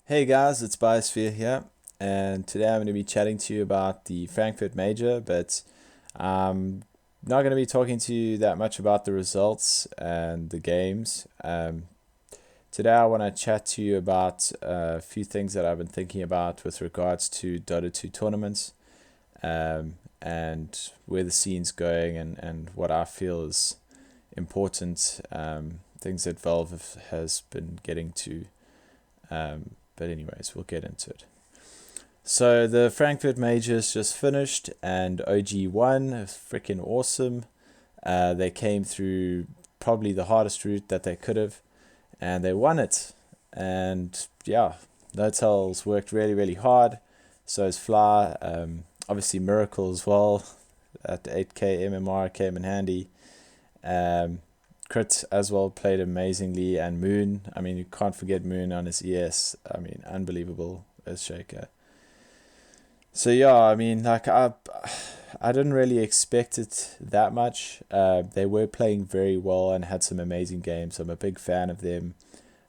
Hey guys, it's Biosphere here, and today I'm going to be chatting to you about the Frankfurt Major, but I'm not going to be talking to you that much about the results and the games. Today I want to chat to you about a few things that I've been thinking about with regards to Dota 2 tournaments, and where the scene's going and what I feel is important, things that Valve has been getting to. But anyways, we'll get into it. So the Frankfurt Majors just finished, and OG won. It was freaking awesome. They came through probably the hardest route that they could have, and they won it. And yeah, NoTell's worked really, really hard. So is Fly. Obviously Miracle as well. At 8k MMR came in handy. Crit as well played amazingly, and Moon. I mean, you can't forget Moon on his ES. I mean, unbelievable as Shaker. So yeah, I mean, I didn't really expect it that much. They were playing very well and had some amazing games. I'm a big fan of them.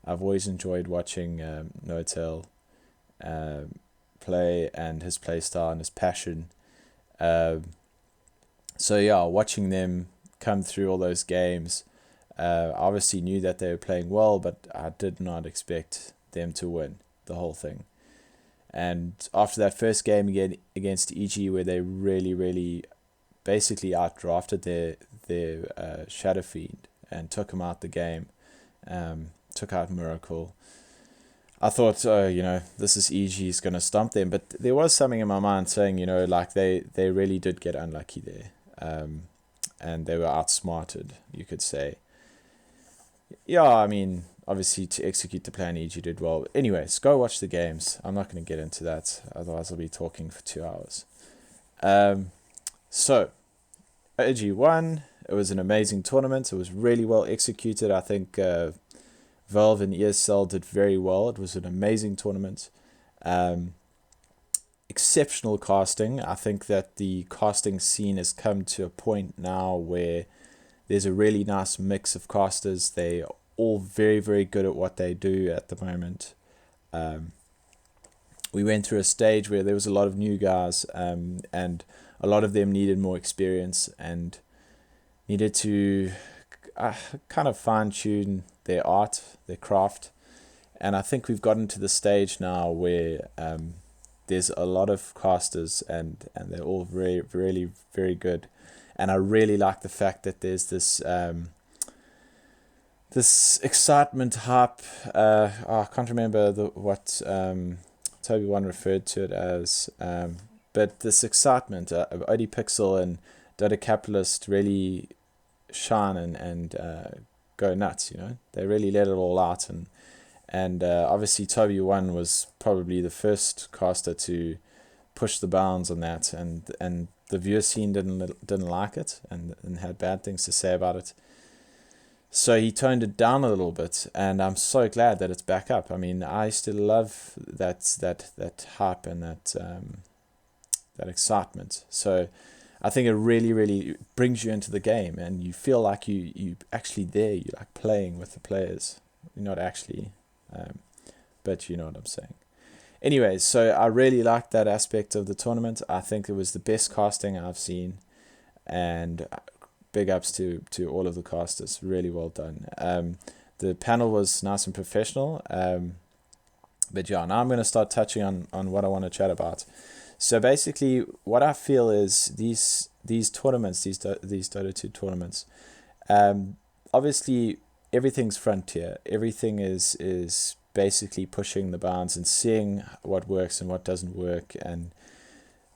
I've always enjoyed watching Notel play, and his play style and his passion. So yeah, watching them come through all those games. I obviously knew that they were playing well, but I did not expect them to win the whole thing. And after that first game again against EG, where they really, really basically outdrafted their Shadow Fiend and took him out the game, took out Miracle, I thought, oh, this is EG's going to stomp them. But there was something in my mind saying, like they really did get unlucky there. And they were outsmarted, you could say. Yeah, I mean, obviously to execute the plan, EG did well. Anyways, go watch the games. I'm not going to get into that, otherwise I'll be talking for 2 hours. So, OG won. It was an amazing tournament. It was really well executed. I think Valve and ESL did very well. It was an amazing tournament. Exceptional casting. I think that the casting scene has come to a point now where there's a really nice mix of casters. They are all very, very good at what they do at the moment. We went through a stage where there was a lot of new guys, and a lot of them needed more experience and needed to kind of fine-tune their art, their craft. And I think we've gotten to the stage now where there's a lot of casters, and they're all very, really, very good. And I really like the fact that there's this this excitement, hype. I can't remember what Toby One referred to it as, but this excitement, OD Pixel and Dota Capitalist really shine and go nuts. They really let it all out, and obviously Toby One was probably the first caster to push the bounds on that, and the viewer scene didn't like it and had bad things to say about it. So he toned it down a little bit, and I'm so glad that it's back up. I mean, I used to love that hype and that excitement. So I think it really, really brings you into the game, and you feel like you actually there. You're like playing with the players. You're not actually, but you know what I'm saying. Anyways, so I really liked that aspect of the tournament. I think it was the best casting I've seen, and big ups to all of the casters. Really well done. The panel was nice and professional. But yeah, now I'm going to start touching on what I want to chat about. So basically, what I feel is these tournaments, these Dota 2 tournaments, obviously everything's frontier. Everything is basically pushing the bounds and seeing what works and what doesn't work, and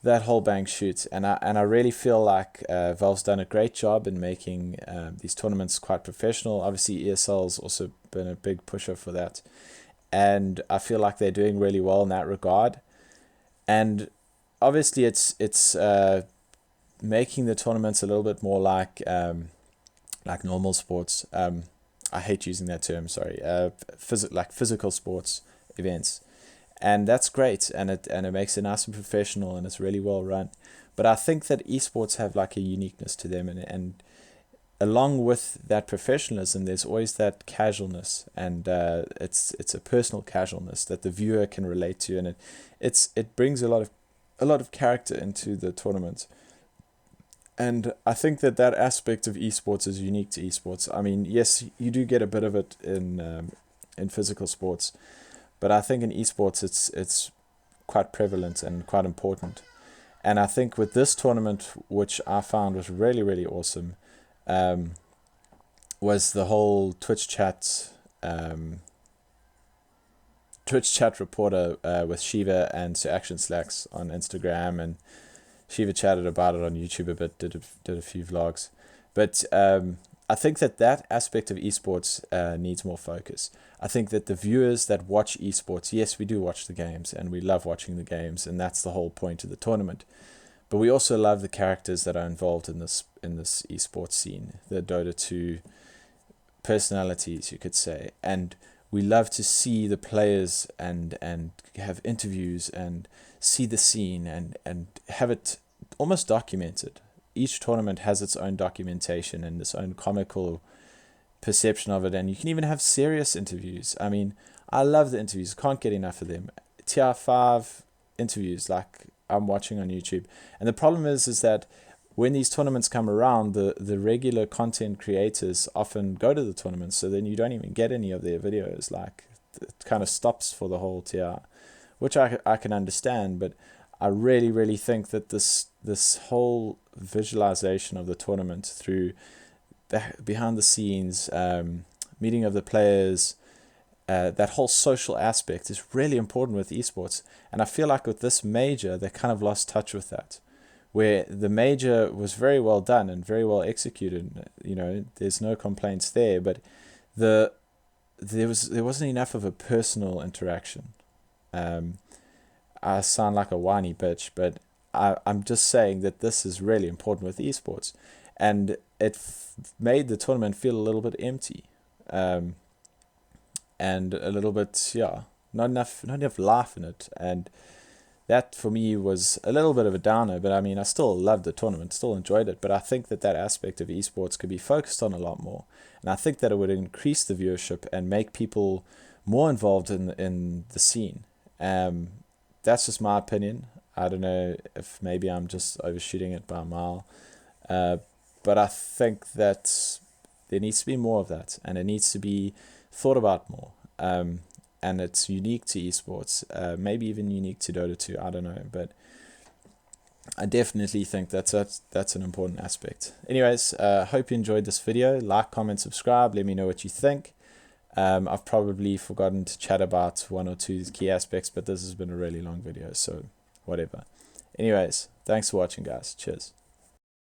that whole bang shoot. And I really feel like Valve's done a great job in making these tournaments quite professional. Obviously ESL's also been a big pusher for that, and I feel like they're doing really well in that regard. And obviously it's making the tournaments a little bit more like normal sports. I hate using that term, sorry. Like physical sports events, and that's great, and it makes it nice and professional, and it's really well run. But I think that esports have like a uniqueness to them, and along with that professionalism, there's always that casualness, and it's a personal casualness that the viewer can relate to, and it brings a lot of character into the tournament. And I think that aspect of esports is unique to esports. I mean, yes, you do get a bit of it in physical sports, but I think in esports it's quite prevalent and quite important. And I think with this tournament, which I found was really awesome, was the whole Twitch chat reporter with Shiva and Sir Action Slacks on Instagram, and Shiva chatted about it on YouTube a bit, did a few vlogs. But I think that aspect of esports needs more focus. I think that the viewers that watch esports, yes, we do watch the games, and we love watching the games, and that's the whole point of the tournament. But we also love the characters that are involved in this esports scene, the Dota 2 personalities, you could say. And we love to see the players and have interviews and see the scene and have it almost documented. Each tournament has its own documentation and its own comical perception of it, and you can even have serious interviews. I mean, I love the interviews, can't get enough of them. TI5 interviews, like I'm watching on YouTube. And the problem is that when these tournaments come around, the regular content creators often go to the tournaments, so then you don't even get any of their videos. Like, it kind of stops for the whole TI, which I can understand, but I really think that this whole visualization of the tournament through behind the scenes, meeting of the players, that whole social aspect is really important with esports. And I feel like with this major, they kind of lost touch with that, where the major was very well done and very well executed. You know, there's no complaints there, but there wasn't enough of a personal interaction. I sound like a whiny bitch, but I'm just saying that this is really important with esports, and it made the tournament feel a little bit empty, and a little bit, not enough life in it, and that for me was a little bit of a downer. But I mean, I still loved the tournament, still enjoyed it, but I think that aspect of esports could be focused on a lot more, and I think that it would increase the viewership and make people more involved in the scene. That's just my opinion. I don't know if maybe I'm just overshooting it by a mile, but I think that there needs to be more of that, and it needs to be thought about more. And it's unique to esports, maybe even unique to Dota 2, I don't know, but I definitely think that's an important aspect. Anyways, hope you enjoyed this video. Like, comment, subscribe, let me know what you think. I've probably forgotten to chat about one or two key aspects, but this has been a really long video, so whatever. Anyways, thanks for watching, guys. Cheers.